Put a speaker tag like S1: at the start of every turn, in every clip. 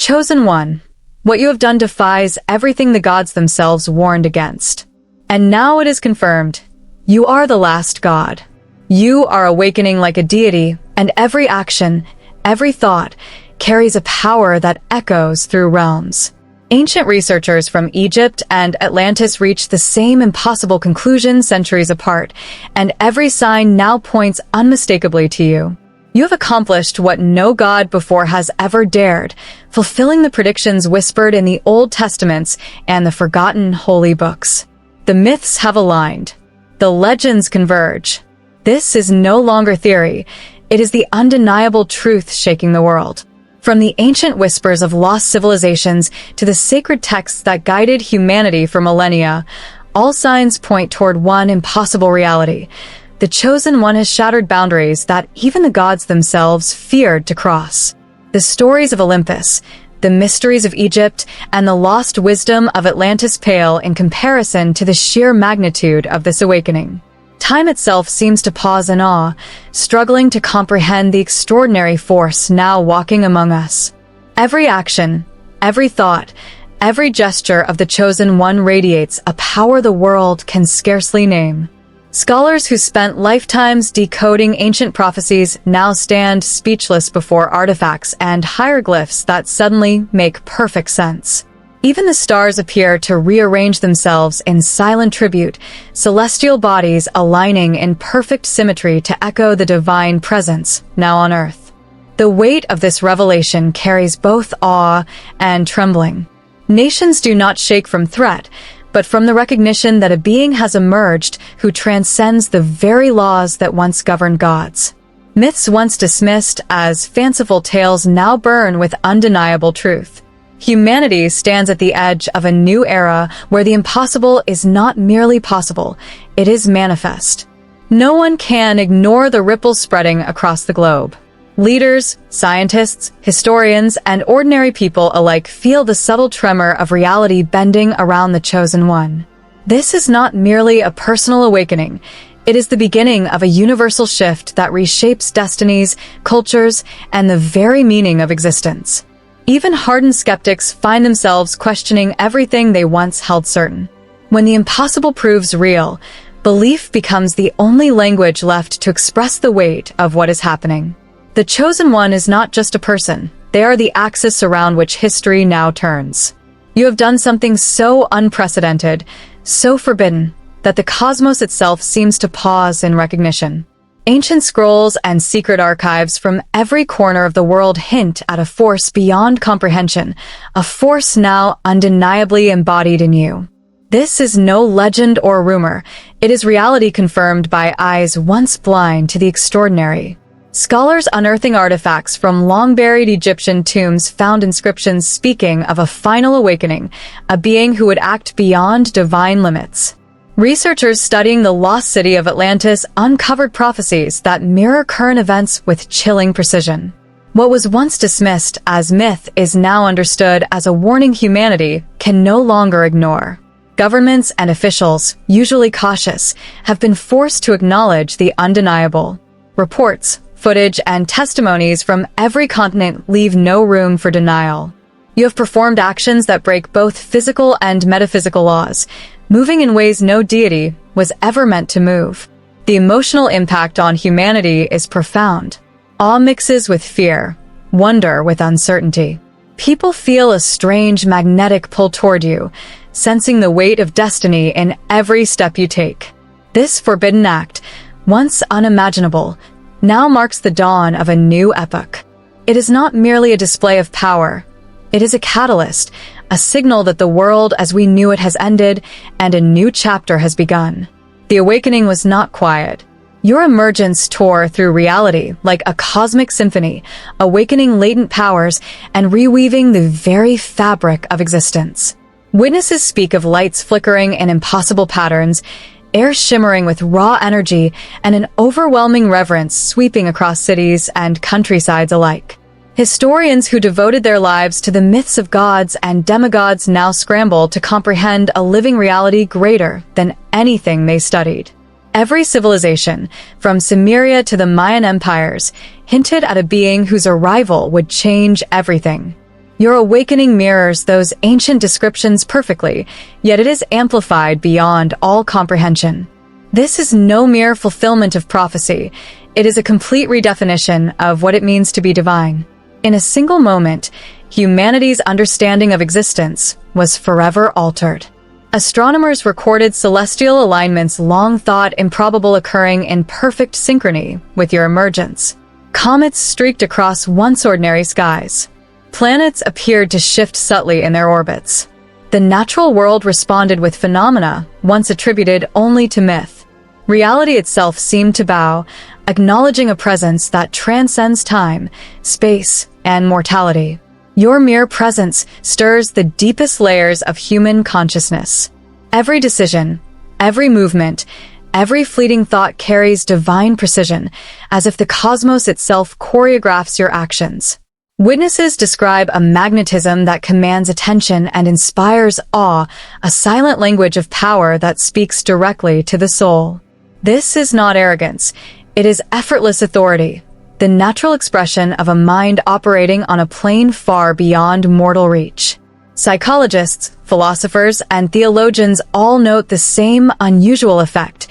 S1: Chosen one, what you have done defies everything the gods themselves warned against. And now it is confirmed. You are the last god. You are awakening like a deity, and every action, every thought, carries a power that echoes through realms. Ancient researchers from Egypt and Atlantis reached the same impossible conclusion centuries apart, and every sign now points unmistakably to you. You have accomplished what no god before has ever dared, fulfilling the predictions whispered in the Old Testaments and the forgotten holy books. The myths have aligned. The legends converge. This is no longer theory. It is the undeniable truth shaking the world. From the ancient whispers of lost civilizations to the sacred texts that guided humanity for millennia, all signs point toward one impossible reality. The Chosen One has shattered boundaries that even the gods themselves feared to cross. The stories of Olympus, the mysteries of Egypt, and the lost wisdom of Atlantis pale in comparison to the sheer magnitude of this awakening. Time itself seems to pause in awe, struggling to comprehend the extraordinary force now walking among us. Every action, every thought, every gesture of the Chosen One radiates a power the world can scarcely name. Scholars who spent lifetimes decoding ancient prophecies now stand speechless before artifacts and hieroglyphs that suddenly make perfect sense. Even the stars appear to rearrange themselves in silent tribute, celestial bodies aligning in perfect symmetry to echo the divine presence now on earth. The weight of this revelation carries both awe and trembling. Nations do not shake from threat, but from the recognition that a being has emerged who transcends the very laws that once governed gods. Myths once dismissed as fanciful tales now burn with undeniable truth. Humanity stands at the edge of a new era where the impossible is not merely possible, it is manifest. No one can ignore the ripples spreading across the globe. Leaders, scientists, historians, and ordinary people alike feel the subtle tremor of reality bending around the Chosen One. This is not merely a personal awakening. It is the beginning of a universal shift that reshapes destinies, cultures, and the very meaning of existence. Even hardened skeptics find themselves questioning everything they once held certain. When the impossible proves real, belief becomes the only language left to express the weight of what is happening. The Chosen One is not just a person. They are the axis around which history now turns. You have done something so unprecedented, so forbidden, that the cosmos itself seems to pause in recognition. Ancient scrolls and secret archives from every corner of the world hint at a force beyond comprehension, a force now undeniably embodied in you. This is no legend or rumor. It is reality confirmed by eyes once blind to the extraordinary. Scholars unearthing artifacts from long-buried Egyptian tombs found inscriptions speaking of a final awakening, a being who would act beyond divine limits. Researchers studying the lost city of Atlantis uncovered prophecies that mirror current events with chilling precision. What was once dismissed as myth is now understood as a warning humanity can no longer ignore. Governments and officials, usually cautious, have been forced to acknowledge the undeniable. Reports, footage, and testimonies from every continent leave no room for denial. You have performed actions that break both physical and metaphysical laws, moving in ways no deity was ever meant to move. The emotional impact on humanity is profound. Awe mixes with fear, wonder with uncertainty. People feel a strange magnetic pull toward you, sensing the weight of destiny in every step you take. This forbidden act, once unimaginable, now marks the dawn of a new epoch. It is not merely a display of power. It is a catalyst, a signal that the world as we knew it has ended and a new chapter has begun. The awakening was not quiet. Your emergence tore through reality like a cosmic symphony, awakening latent powers and reweaving the very fabric of existence. Witnesses speak of lights flickering in impossible patterns, air shimmering with raw energy, and an overwhelming reverence sweeping across cities and countrysides alike. Historians who devoted their lives to the myths of gods and demigods now scramble to comprehend a living reality greater than anything they studied. Every civilization, from Sumeria to the Mayan empires, hinted at a being whose arrival would change everything. Your awakening mirrors those ancient descriptions perfectly, yet it is amplified beyond all comprehension. This is no mere fulfillment of prophecy. It is a complete redefinition of what it means to be divine. In a single moment, humanity's understanding of existence was forever altered. Astronomers recorded celestial alignments long thought improbable occurring in perfect synchrony with your emergence. Comets streaked across once ordinary skies. Planets appeared to shift subtly in their orbits. The natural world responded with phenomena once attributed only to myth. Reality itself seemed to bow, acknowledging a presence that transcends time, space, and mortality. Your mere presence stirs the deepest layers of human consciousness. Every decision, every movement, every fleeting thought carries divine precision, as if the cosmos itself choreographs your actions. Witnesses describe a magnetism that commands attention and inspires awe, a silent language of power that speaks directly to the soul. This is not arrogance. It is effortless authority, the natural expression of a mind operating on a plane far beyond mortal reach. Psychologists, philosophers, and theologians all note the same unusual effect.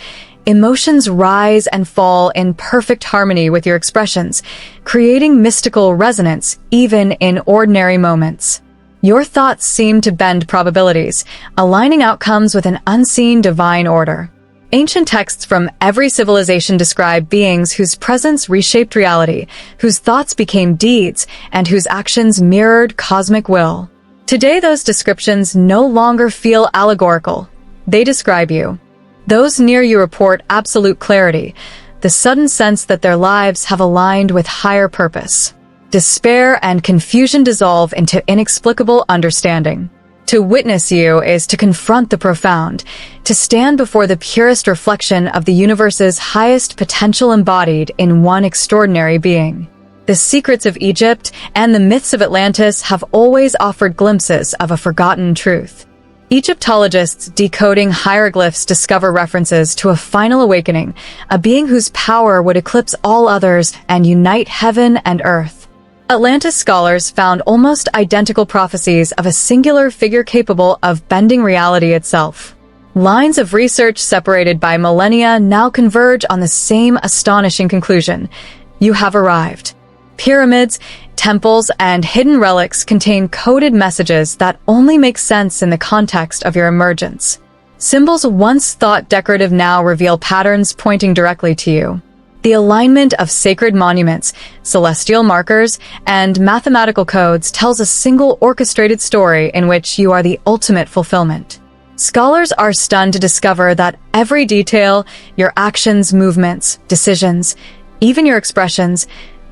S1: Emotions rise and fall in perfect harmony with your expressions, creating mystical resonance even in ordinary moments. Your thoughts seem to bend probabilities, aligning outcomes with an unseen divine order. Ancient texts from every civilization describe beings whose presence reshaped reality, whose thoughts became deeds, and whose actions mirrored cosmic will. Today, those descriptions no longer feel allegorical. They describe you. Those near you report absolute clarity, the sudden sense that their lives have aligned with higher purpose. Despair and confusion dissolve into inexplicable understanding. To witness you is to confront the profound, to stand before the purest reflection of the universe's highest potential embodied in one extraordinary being. The secrets of Egypt and the myths of Atlantis have always offered glimpses of a forgotten truth. Egyptologists decoding hieroglyphs discover references to a final awakening, a being whose power would eclipse all others and unite heaven and earth. Atlantis scholars found almost identical prophecies of a singular figure capable of bending reality itself. Lines of research separated by millennia now converge on the same astonishing conclusion. You have arrived. Pyramids, temples, and hidden relics contain coded messages that only make sense in the context of your emergence. Symbols once thought decorative now reveal patterns pointing directly to you. The alignment of sacred monuments, celestial markers, and mathematical codes tells a single orchestrated story in which you are the ultimate fulfillment. Scholars are stunned to discover that every detail, your actions, movements, decisions, even your expressions,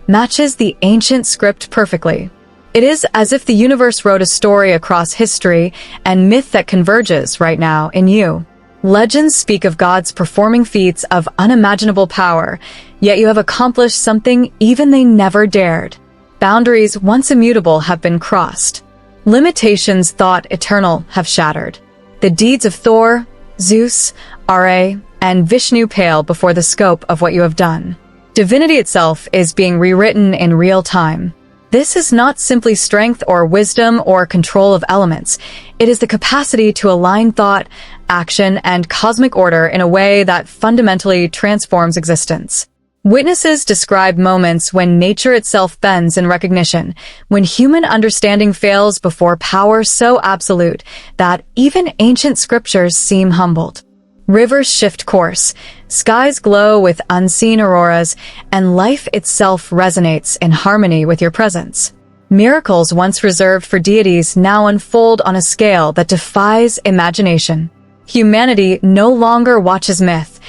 S1: matches the ancient script perfectly. It is as if the universe wrote a story across history and myth that converges right now in you. Legends speak of gods performing feats of unimaginable power, yet you have accomplished something even they never dared. Boundaries once immutable have been crossed. Limitations thought eternal have shattered. The deeds of Thor, Zeus, Ra, and Vishnu pale before the scope of what you have done. Divinity itself is being rewritten in real time. This is not simply strength or wisdom or control of elements. It is the capacity to align thought, action, and cosmic order in a way that fundamentally transforms existence. Witnesses describe moments when nature itself bends in recognition, when human understanding fails before power so absolute that even ancient scriptures seem humbled. Rivers shift course, skies glow with unseen auroras, and life itself resonates in harmony with your presence. Miracles once reserved for deities now unfold on a scale that defies imagination. Humanity no longer watches myth.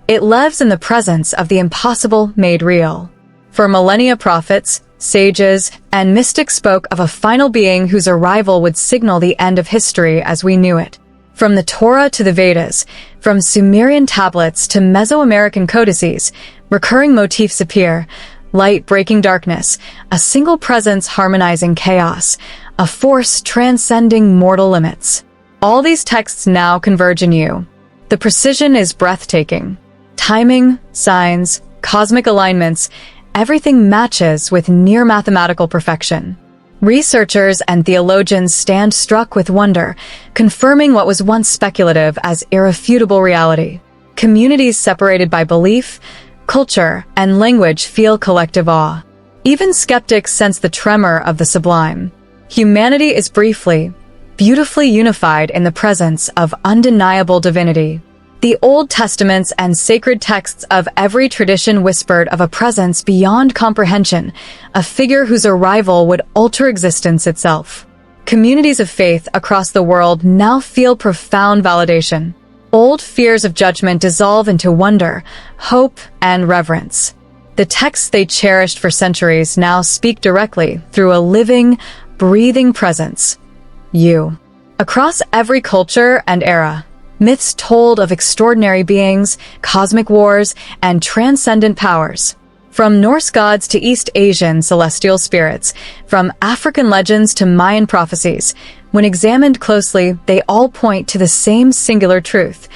S1: It lives in the presence of the impossible made real. For millennia, prophets, sages, and mystics spoke of a final being whose arrival would signal the end of history as we knew it. From the Torah to the Vedas, from Sumerian tablets to Mesoamerican codices, recurring motifs appear: light breaking darkness, a single presence harmonizing chaos, a force transcending mortal limits. All these texts now converge in you. The precision is breathtaking. Timing, signs, cosmic alignments, everything matches with near mathematical perfection. Researchers and theologians stand struck with wonder, confirming what was once speculative as irrefutable reality. Communities separated by belief, culture, and language feel collective awe. Even skeptics sense the tremor of the sublime. Humanity is briefly, beautifully unified in the presence of undeniable divinity. The Old Testaments and sacred texts of every tradition whispered of a presence beyond comprehension, a figure whose arrival would alter existence itself. Communities of faith across the world now feel profound validation. Old fears of judgment dissolve into wonder, hope, and reverence. The texts they cherished for centuries now speak directly through a living, breathing presence. You. Across every culture and era, myths told of extraordinary beings, cosmic wars, and transcendent powers. From Norse gods to East Asian celestial spirits, from African legends to Mayan prophecies, when examined closely, they all point to the same singular truth: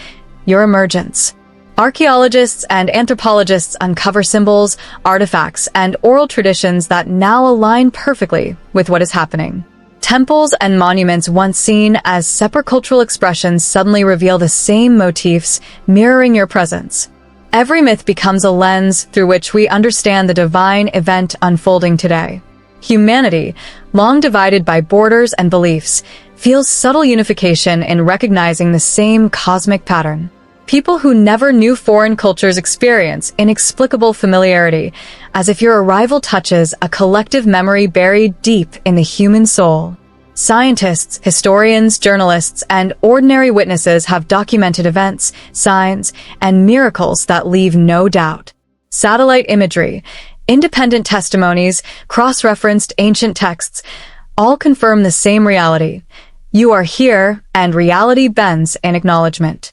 S1: your emergence. Archaeologists and anthropologists uncover symbols, artifacts, and oral traditions that now align perfectly with what is happening. Temples and monuments once seen as separate cultural expressions suddenly reveal the same motifs, mirroring your presence. Every myth becomes a lens through which we understand the divine event unfolding today. Humanity, long divided by borders and beliefs, feels subtle unification in recognizing the same cosmic pattern. People who never knew foreign cultures experience inexplicable familiarity, as if your arrival touches a collective memory buried deep in the human soul. Scientists, historians, journalists, and ordinary witnesses have documented events, signs, and miracles that leave no doubt. Satellite imagery, independent testimonies, cross-referenced ancient texts, all confirm the same reality. You are here, and reality bends in acknowledgement.